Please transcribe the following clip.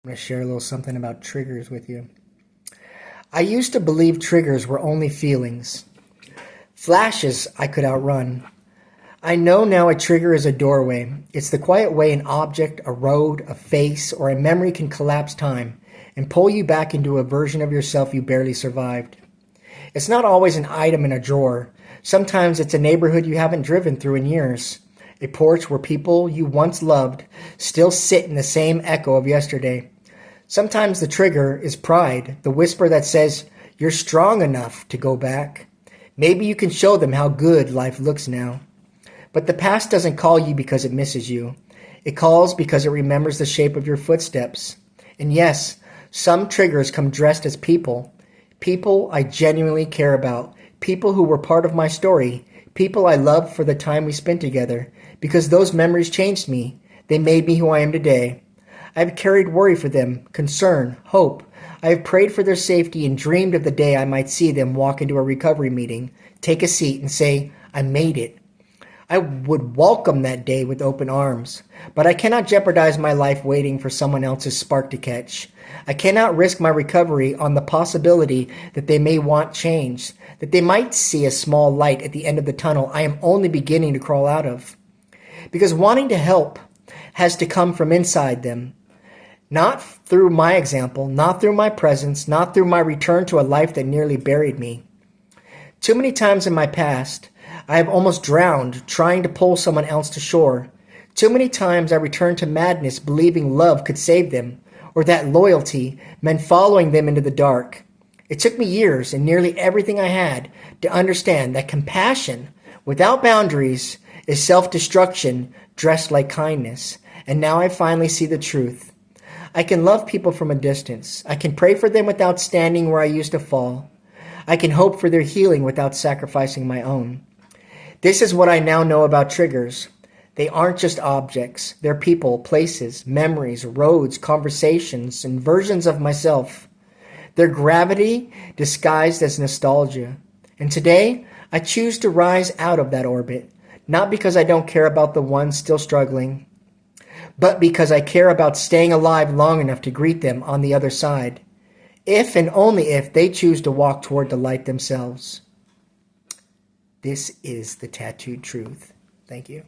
I'm going to share a little something about triggers with you. I used to believe triggers were only feelings. Flashes I could outrun. I know now a trigger is a doorway. It's the quiet way an object, a road, a face, or a memory can collapse time and pull you back into a version of yourself you barely survived. It's not always an item in a drawer. Sometimes it's a neighborhood you haven't driven through in years. A porch where people you once loved still sit in the same echo of yesterday. Sometimes the trigger is pride, the whisper that says, you're strong enough to go back. Maybe you can show them how good life looks now. But the past doesn't call you because it misses you. It calls because it remembers the shape of your footsteps. And yes, some triggers come dressed as people. People I genuinely care about. People who were part of my story. People I loved for the time we spent together. Because those memories changed me. They made me who I am today. I have carried worry for them, concern, hope. I have prayed for their safety and dreamed of the day I might see them walk into a recovery meeting, take a seat and say, I made it. I would welcome that day with open arms, but I cannot jeopardize my life waiting for someone else's spark to catch. I cannot risk my recovery on the possibility that they may want change, that they might see a small light at the end of the tunnel I am only beginning to crawl out of. Because wanting to help has to come from inside them. Not through my example, not through my presence, not through my return to a life that nearly buried me. Too many times in my past, I have almost drowned trying to pull someone else to shore. Too many times I returned to madness believing love could save them, or that loyalty meant following them into the dark. It took me years and nearly everything I had to understand that compassion without boundaries is self-destruction dressed like kindness. And now I finally see the truth. I can love people from a distance. I can pray for them without standing where I used to fall. I can hope for their healing without sacrificing my own. This is what I now know about triggers. They aren't just objects. They're people, places, memories, roads, conversations, and versions of myself. They're gravity disguised as nostalgia. And today, I choose to rise out of that orbit, not because I don't care about the ones still struggling, but because I care about staying alive long enough to greet them on the other side, if and only if they choose to walk toward the light themselves. This is the tattooed truth. Thank you.